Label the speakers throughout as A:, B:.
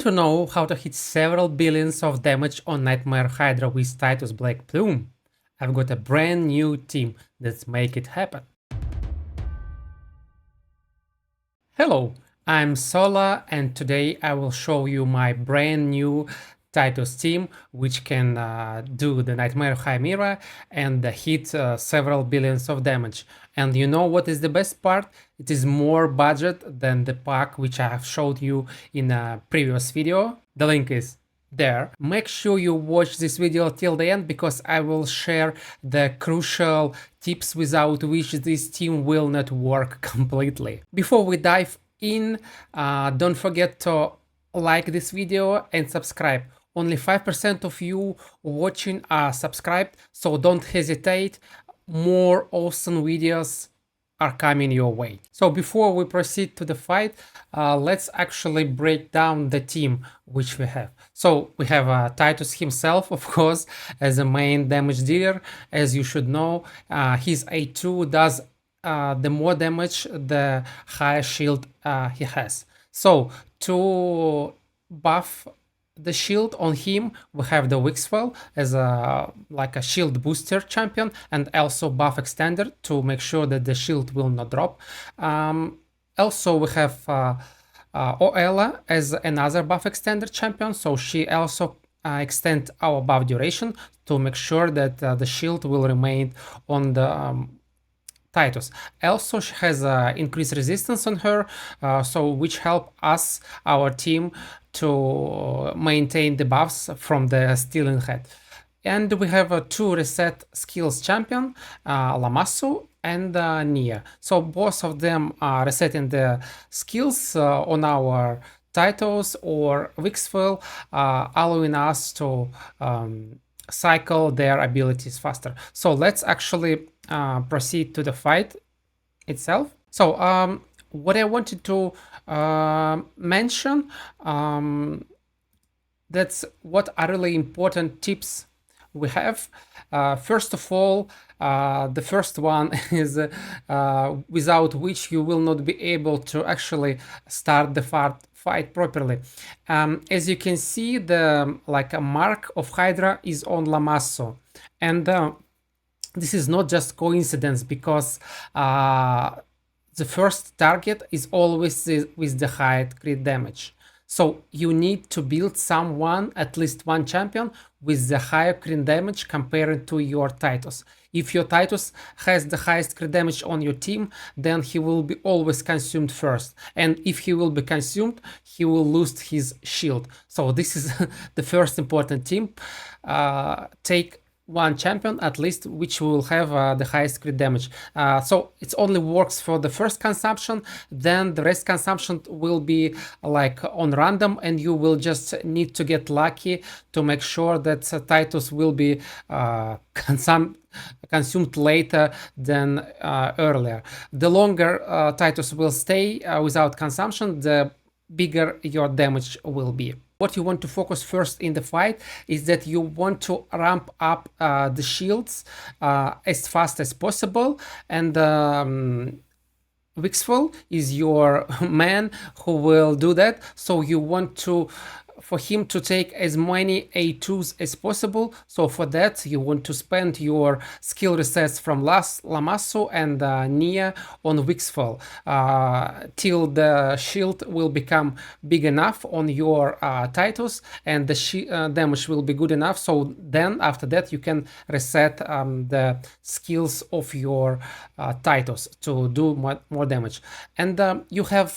A: Want to know how to hit several billions of damage on Nightmare Hydra with Titus BLACKPLUME? I've got a brand new team that's make it happen. Hello, I'm Sola and today I will show you my brand new Titus team which can do the Nightmare Chimera and hit several billions of damage. And you know what is the best part? It is more budget than the pack which I have showed you in a previous video. The link is there. Make sure you watch this video till the end because I will share the crucial tips without which this team will not work completely. Before we dive in, don't forget to like this video and subscribe. Only 5% of you watching are subscribed, so don't hesitate. More awesome videos are coming your way. So before we proceed to the fight, let's actually break down the team which we have. So we have Titus himself, of course, as a main damage dealer. As you should know, his A2 does the more damage, the higher shield he has. So to buff the shield on him, we have the Wixwell as a like a shield booster champion and also buff extender to make sure that the shield will not drop. Also we have Oella as another buff extender champion, so she also extends our buff duration to make sure that the shield will remain on the Titus. Also she has increased resistance on her, so which help us, our team, to maintain the buffs from the stealing head. And we have two reset skills champion, Lamasu and Nia. So both of them are resetting the skills on our Titus or Wixwell, allowing us to cycle their abilities faster. So let's actually proceed to the fight itself. So what I wanted to mention, that's what are really important tips we have. First of all, the first one is without which you will not be able to actually start the fight properly. As you can see, the like a mark of Hydra is on Lamasu, and this is not just coincidence because the first target is always with the high crit damage. So you need to build someone, at least one champion, with the higher crit damage compared to your Titus. If your Titus has the highest crit damage on your team, then he will be always consumed first. And if he will be consumed, he will lose his shield. So this is the first important tip. Take one champion at least which will have the highest crit damage. So it only works for the first consumption, then the rest consumption will be like on random and you will just need to get lucky to make sure that Titus will be consumed later than earlier. The longer Titus will stay without consumption, the bigger your damage will be. What you want to focus first in the fight is that you want to ramp up the shields as fast as possible, and Wixwell is your man who will do that. So you want to for him to take as many A2s as possible. So for that you want to spend your skill resets from Lamasu and Nia on Wixwell till the shield will become big enough on your Titus and the damage will be good enough. So then after that you can reset the skills of your Titus to do more damage. And you have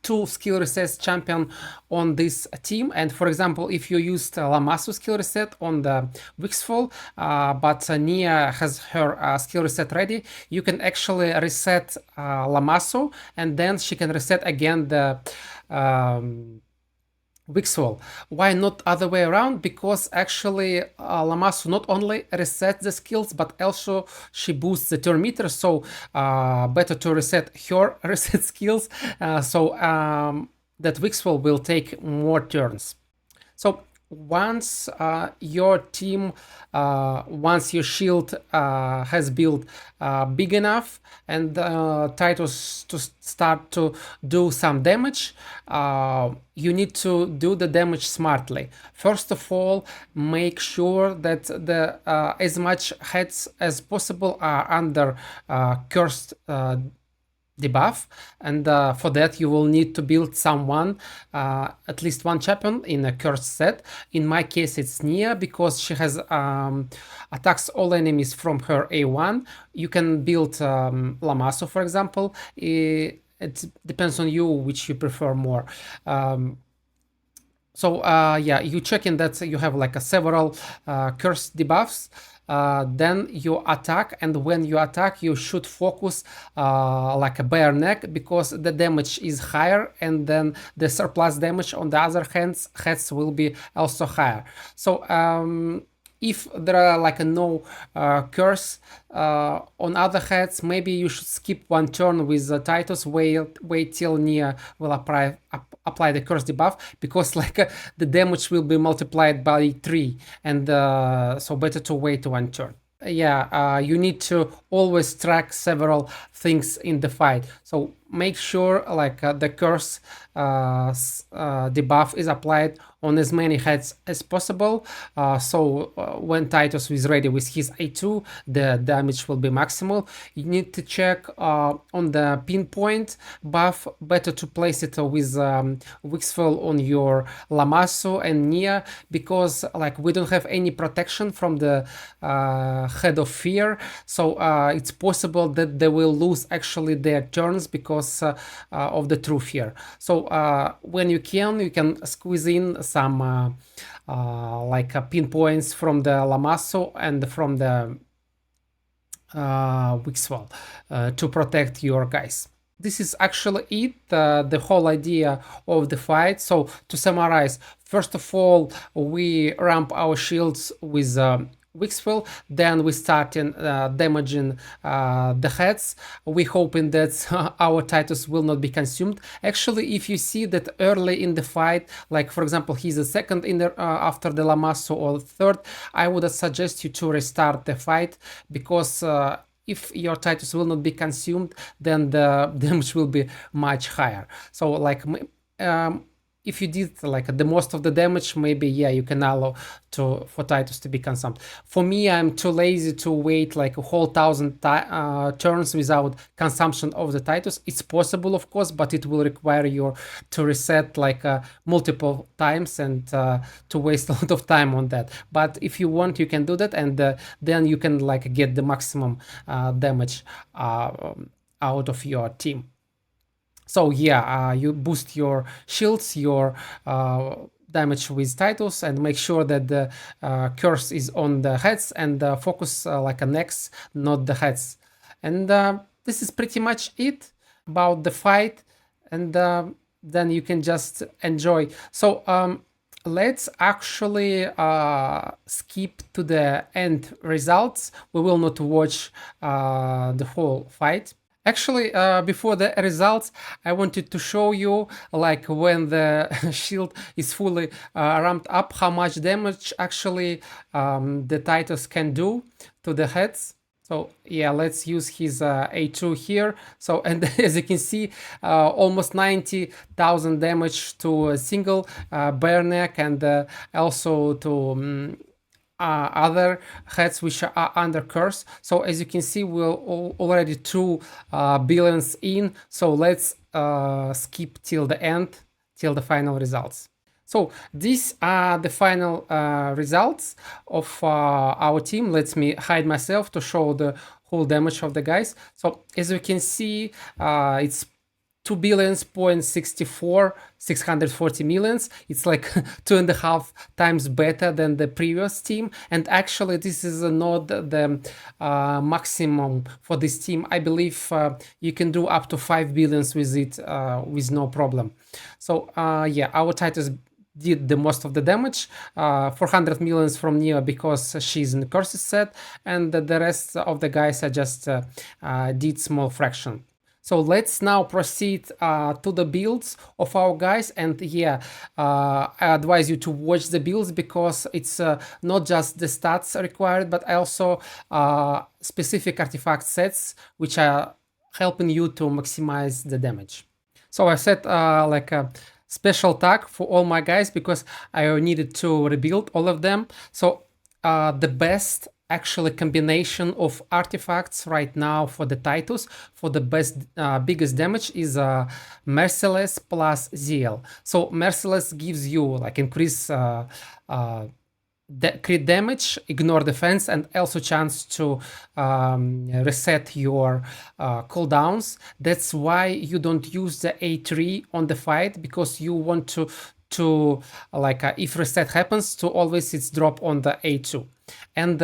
A: two skill resets champion on this team. And for example, if you used Lamasu skill reset on the Wixwell, but Nia has her skill reset ready, you can actually reset Lamasu and then she can reset again the Wixwell. Why not other way around? Because actually Lamasu not only resets the skills but also she boosts the turn meter, so better to reset her reset skills so that Wixwell will take more turns. So once your team, once your shield has built big enough and Titus to start to do some damage, you need to do the damage smartly. First of all, make sure that the as much heads as possible are under cursed debuff, and for that you will need to build someone, at least one champion in a cursed set. In my case it's Nia, because she has attacks all enemies from her A1. You can build Lamasu, for example. It depends on you which you prefer more. So yeah, you check in that you have like several cursed debuffs. Then you attack, and when you attack you should focus like a bare neck, because the damage is higher, and then the surplus damage on the other heads will be also higher. So if there are like no curse on other heads, maybe you should skip one turn with Titus, wait till Nia will apply the curse debuff, because like the damage will be multiplied by 3, and so better to wait one turn. Yeah, you need to always track several things in the fight, so make sure like the curse debuff is applied on as many heads as possible, so when Titus is ready with his A2, the damage will be maximal. You need to check on the pinpoint buff, better to place it with Wixwell on your Lamasu and Nia, because like we don't have any protection from the head of fear, so it's possible that they will lose actually their turns because of the true fear. So when you can squeeze in some like pinpoints from the Lamasu and from the Wixwell to protect your guys. This is actually it, the whole idea of the fight. So to summarize, first of all, we ramp our shields with Wixwell, then we start damaging the heads. We hoping that our Titus will not be consumed. Actually, if you see that early in the fight, like for example he's a second in the after the Lamasu or third, I would suggest you to restart the fight, because if your Titus will not be consumed, then the damage will be much higher. So like if you did like the most of the damage, maybe yeah, you can allow for Titus to be consumed. For me, I'm too lazy to wait like a whole 1000 turns without consumption of the Titus. It's possible, of course, but it will require you to reset like multiple times and to waste a lot of time on that. But if you want, you can do that, and then you can like get the maximum damage out of your team. So yeah, you boost your shields, your damage with Titus, and make sure that the curse is on the heads, and focus like a necks, not the heads. And this is pretty much it about the fight, and then you can just enjoy. So let's actually skip to the end results. We will not watch the whole fight. Actually, before the results, I wanted to show you, like when the shield is fully ramped up, how much damage actually the Titus can do to the heads. So yeah, let's use his A2 here. So, and as you can see, almost 90,000 damage to a single bare neck, and also to other heads which are under curse. So as you can see, we're already 2 billions in. So let's skip till the end, till the final results. So these are the final results of our team. Let me hide myself to show the whole damage of the guys. So as you can see, it's 2 billions point 64 640 millions. It's like 2.5 times better than the previous team, and actually this is not the maximum for this team. I believe you can do up to 5 billions with it with no problem. So yeah, our Titus did the most of the damage, 400 millions from Nia because she's in the curses set, and the rest of the guys are just did small fraction. So let's now proceed to the builds of our guys, and yeah, I advise you to watch the builds because it's not just the stats required, but also specific artifact sets which are helping you to maximize the damage. So I set like a special tag for all my guys because I needed to rebuild all of them. So the best actually combination of artifacts right now for the Titus for the best biggest damage is Merciless plus Zeal. So Merciless gives you like increase crit damage, ignore defense, and also chance to reset your cooldowns. That's why you don't use the A3 on the fight, because you want to like if reset happens to always it's drop on the A2. And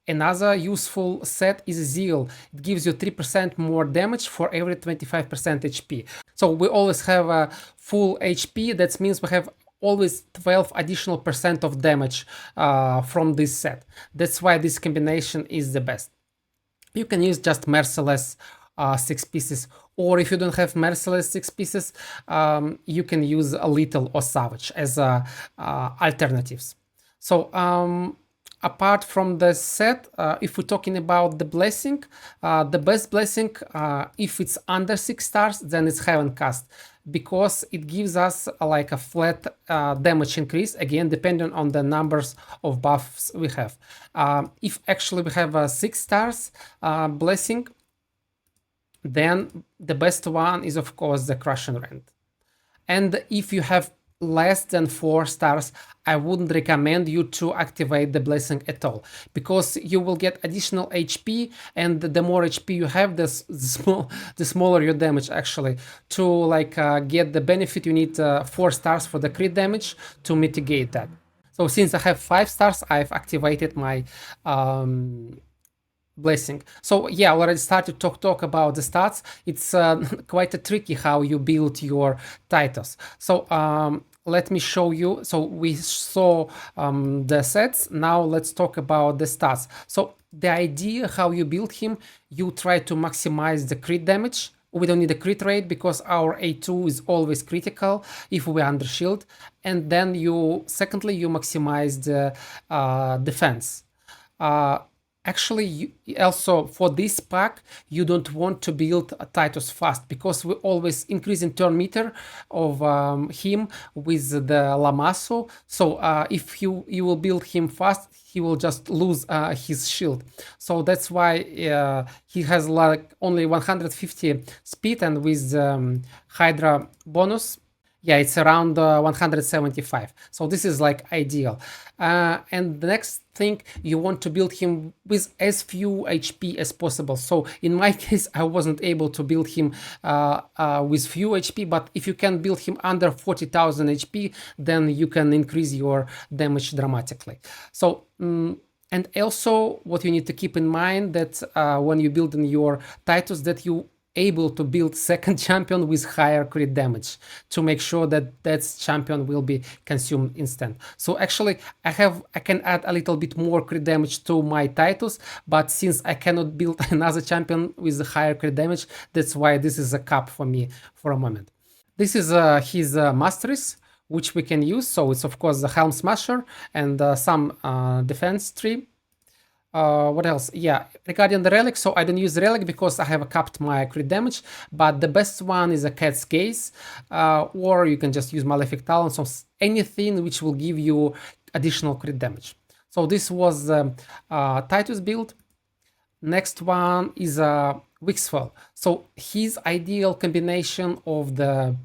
A: another useful set is Zeal. It gives you 3% more damage for every 25% HP. So we always have a full HP. That means we have always 12 additional percent of damage from this set. That's why this combination is the best. You can use just Merciless 6 pieces, or if you don't have Merciless 6 pieces, you can use a Lethal or Savage as alternatives. So apart from the set, if we're talking about the blessing, the best blessing, if it's under 6 stars, then it's Heaven Cast, because it gives us like a flat damage increase, again depending on the numbers of buffs we have. If actually we have a 6 stars blessing, then the best one is of course the Crush and Rend. And if you have less than 4 stars, I wouldn't recommend you to activate the blessing at all, because you will get additional HP, and the more HP you have, the smaller your damage actually. To like get the benefit, you need 4 stars for the crit damage to mitigate that. So since I have 5 stars, I've activated my blessing. So yeah, I already started to talk about the stats. It's quite a tricky how you build your Titus. So let me show you. So we saw the sets. Now let's talk about the stats. So the idea how you build him, you try to maximize the crit damage. We don't need a crit rate because our A2 is always critical if we're under shield. And then secondly, you maximize the defense. Actually, also for this pack, you don't want to build a Titus fast, because we always increase in turn meter of him with the Lamasu. So if you will build him fast, he will just lose his shield. So that's why he has like only 150 speed, and with HYDRA bonus, yeah, it's around 175. So this is like ideal. And the next thing, you want to build him with as few HP as possible. So in my case, I wasn't able to build him with few HP, but if you can build him under 40,000 HP, then you can increase your damage dramatically. So and also what you need to keep in mind, that when you build in your Titus, that you able to build second champion with higher crit damage, to make sure that that champion will be consumed instant. So actually I can add a little bit more crit damage to my Titus, but since I cannot build another champion with higher crit damage, that's why this is a cap for me for a moment. This is his masteries, which we can use. So it's of course the Helm Smasher and some defense tree. What else? Yeah, regarding the relic, so I don't use the relic because I have capped my crit damage, but the best one is a Cat's Gaze, or you can just use Malefic Talon, so anything which will give you additional crit damage. So this was the Titus build. Next one is Wixwell. So his ideal combination of the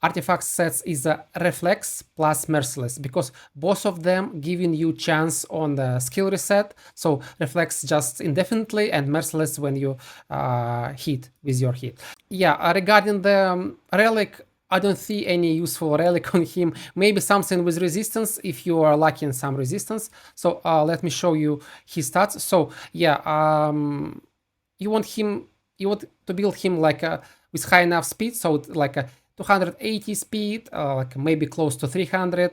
A: artifact sets is a Reflex plus Merciless, because both of them giving you chance on the skill reset. So Reflex just indefinitely, and Merciless when you hit with your hit. Yeah, regarding the relic, I don't see any useful relic on him. Maybe something with resistance if you are lucky in some resistance. So let me show you his stats. So yeah, you want to build him like with high enough speed, so like a 280 speed, like maybe close to 300.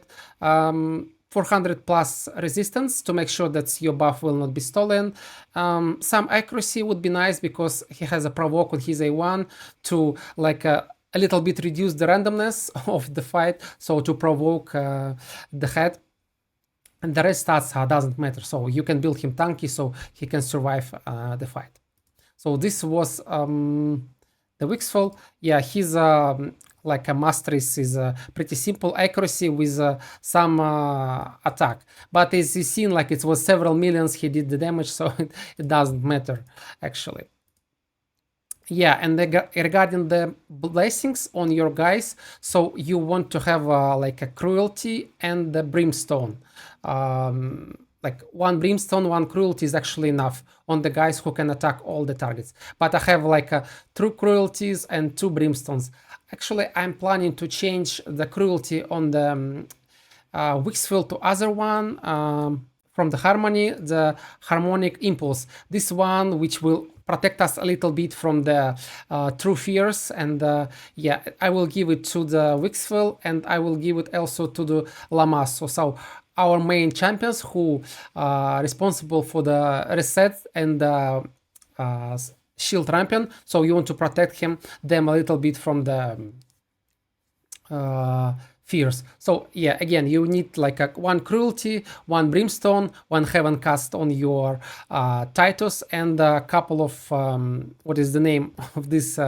A: 400 plus resistance to make sure that your buff will not be stolen. Some accuracy would be nice because he has a provoke on his A1 to like a little bit reduce the randomness of the fight, so to provoke the head. And the rest stats doesn't matter, so you can build him tanky so he can survive the fight. So this was the Wixwell. Yeah, he's like a masteries is pretty simple accuracy with some attack. But as you seen, like it was several millions he did the damage, so it doesn't matter actually. Yeah, and regarding the blessings on your guys, so you want to have like a cruelty and the brimstone. Like one brimstone, one cruelty is actually enough on the guys who can attack all the targets. But I have like two cruelties and two brimstones. Actually, I'm planning to change the cruelty on the Wixwell to other one from the harmony, the harmonic impulse. This one which will protect us a little bit from the true fears, and yeah, I will give it to the Wixwell and I will give it also to the Lamasu. So our main champions who are responsible for the reset and shield champion. So you want to protect them a little bit from the fears. So yeah, again, you need like one cruelty, one brimstone, one heaven cast on your Titus, and a couple of what is the name of this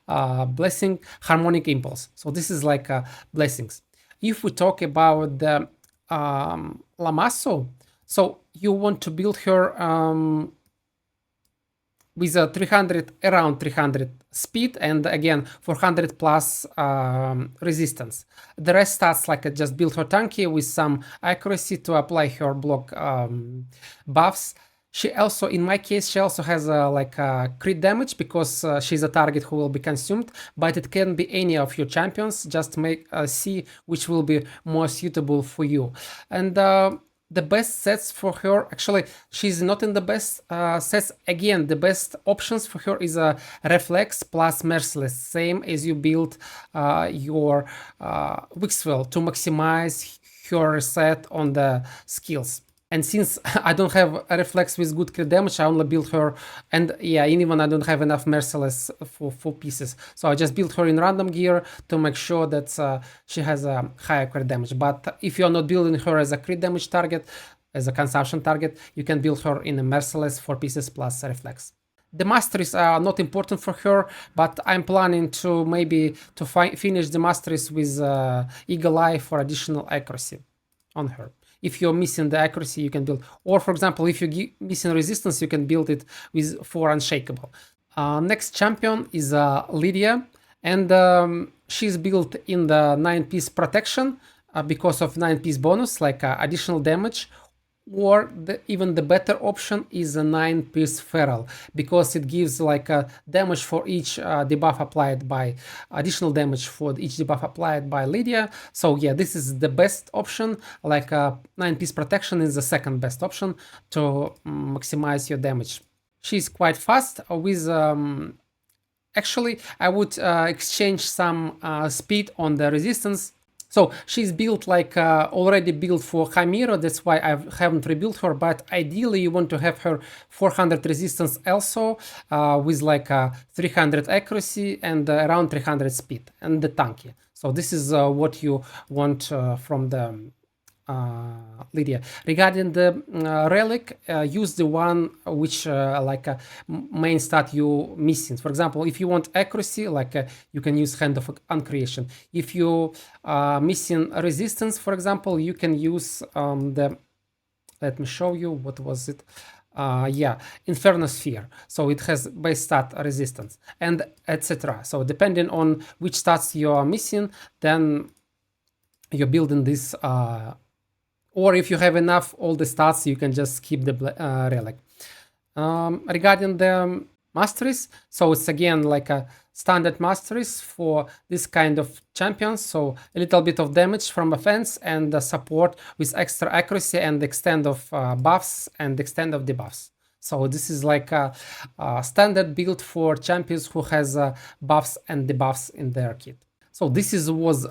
A: blessing? Harmonic impulse. So this is like blessings. If we talk about the Lamasu, so you want to build her with a 300, around 300 speed, and again 400 plus resistance. The rest starts like just build her tanky with some accuracy to apply her block buffs. She also, in my case, she also has like crit damage because she's a target who will be consumed, but it can be any of your champions. Just make see which will be more suitable for you. And the best sets for her, actually, she's not in the best sets. Again, the best options for her is a reflex plus merciless, same as you build your Wixwell to maximize her reset on the skills. And since I don't have a reflex with good crit damage, I only build her, and yeah, even I don't have enough merciless for pieces. So I just build her in random gear to make sure that she has a higher crit damage. But if you're not building her as a crit damage target, as a consumption target, you can build her in a merciless 4 pieces plus reflex. The masteries are not important for her, but I'm planning to maybe to finish the masteries with Eagle Eye for additional accuracy on her. If you're missing the accuracy, you can build, or for example, if you're missing resistance, you can build it with 4 unshakable. Next champion is Lydia, and she's built in the 9-piece protection because of 9-piece bonus, like additional damage, or even the better option is a 9-piece feral, because it gives like a damage for each debuff applied by additional damage for each debuff applied by Lydia. So yeah, this is the best option. Like 9-piece protection is the second best option to maximize your damage. She's quite fast with actually I would exchange some speed on the resistance. So she's built like already built for Chimera, that's why I haven't rebuilt her, but ideally you want to have her 400 resistance also with like 300 accuracy and around 300 speed and the tanky. So this is what you want from the Lydia. Regarding the relic, use the one which like a main stat you missing. For example, if you want accuracy, like you can use Hand of Uncreation. If you missing resistance, for example, you can use the, let me show you, what was it? Yeah, Inferno Sphere. So it has base stat resistance and etc. So depending on which stats you are missing, then you're building this or if you have enough all the stats, you can just skip the relic. Regarding the masteries, so it's again like a standard masteries for this kind of champions. So a little bit of damage from offense and support with extra accuracy and extend of buffs and extend of debuffs. So this is like a standard build for champions who has buffs and debuffs in their kit. So this was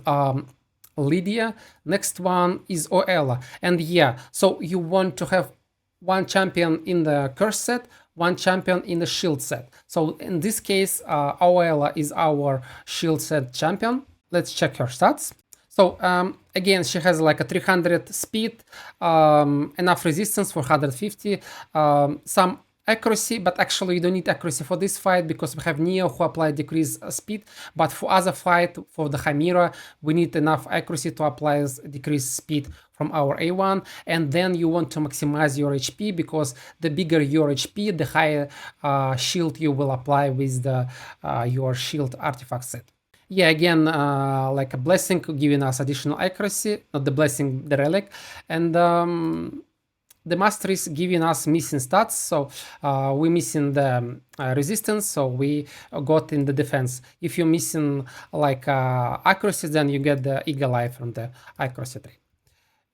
A: Lydia. Next one is Oella. And yeah, so you want to have one champion in the curse set, one champion in the shield set. So in this case, Oella is our shield set champion. Let's check her stats. So again, she has like a 300 speed, enough resistance for 150, some accuracy, but actually you don't need accuracy for this fight because we have Nia who apply decreased speed, but for other fight, for the Chimera, we need enough accuracy to apply decreased speed from our A1, and then you want to maximize your HP because the bigger your HP, the higher shield you will apply with the your shield artifact set. Yeah, again, like a blessing giving us additional accuracy, not the blessing, the relic, and the masteries giving us missing stats, so we missing the resistance, so we got in the defense. If you're missing like accuracy, then you get the eagle eye from the accuracy tree.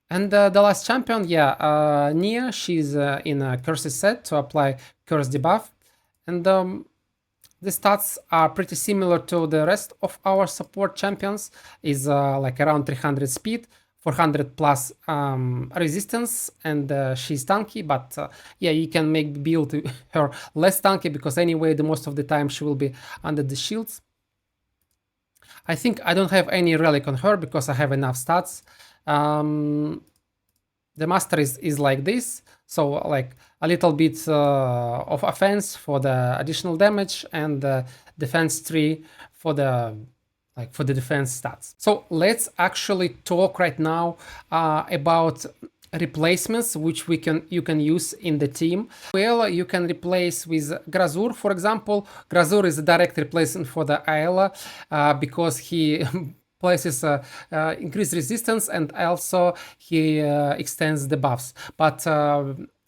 A: And the last champion, yeah, Nia, she's in a curse set to apply curse debuff, and the stats are pretty similar to the rest of our support champions, is like around 300 speed, 400 plus resistance, and she's tanky, but yeah, you can make build her less tanky because anyway, the most of the time she will be under the shields. I think I don't have any relic on her because I have enough stats. The master is like this, so like a little bit of offense for the additional damage and the defense 3 for the defense stats. So let's actually talk right now about replacements which you can use in the team. Well, you can replace with Grazur, for example. Grazur is a direct replacement for the Oella because he places increased resistance and also he extends the buffs. But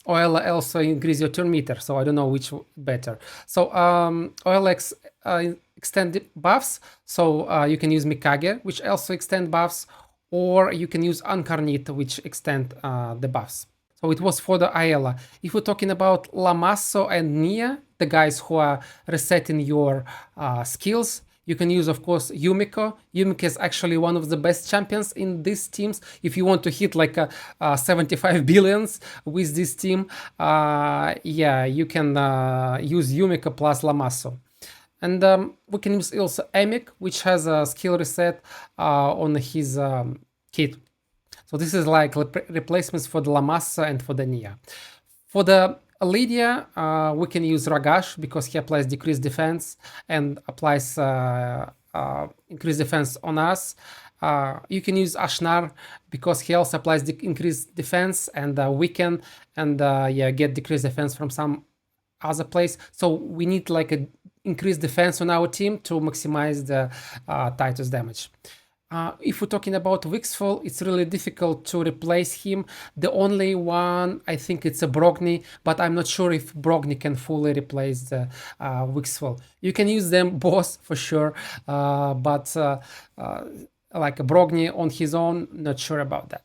A: Oella also increase your turn meter, so I don't know which better. So Oella extend buffs, so you can use Mikage, which also extend buffs, or you can use Incarnate, which extend the buffs. So it was for the Oella. If we're talking about Lamasu and Nia, the guys who are resetting your skills, you can use, of course, Yumiko. Yumiko is actually one of the best champions in these teams. If you want to hit like 75 billions with this team, yeah, you can use Yumiko plus Lamasu. And we can use also Emic, which has a skill reset on his kit. So this is like replacements for the Lamasu and for the Nia. For the Lydia, we can use Ragash because he applies decreased defense and applies increased defense on us. You can use Ashnar because he also applies increased defense and weaken and yeah, get decreased defense from some other place. So we need like a increased defense on our team to maximize the Titus damage. If we're talking about Wixwell, it's really difficult to replace him. The only one, I think it's a Brogni, but I'm not sure if Brogni can fully replace the Wixwell. You can use them both for sure, but like a Brogni on his own, not sure about that.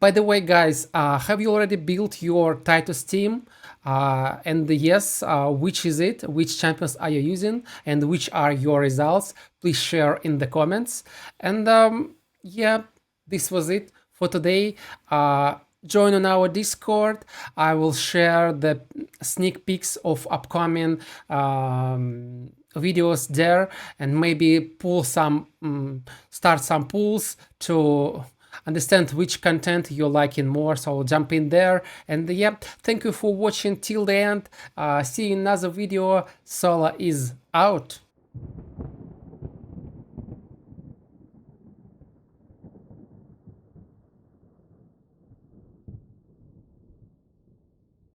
A: By the way, guys, have you already built your Titus team? And yes, which is it? Which champions are you using? And which are your results? Please share in the comments. And yeah, this was it for today. Join on our Discord. I will share the sneak peeks of upcoming videos there, and maybe pull some, start some pools to understand which content you're liking more, so jump in there. And yeah, thank you for watching till the end. See you in another video. Sola is out.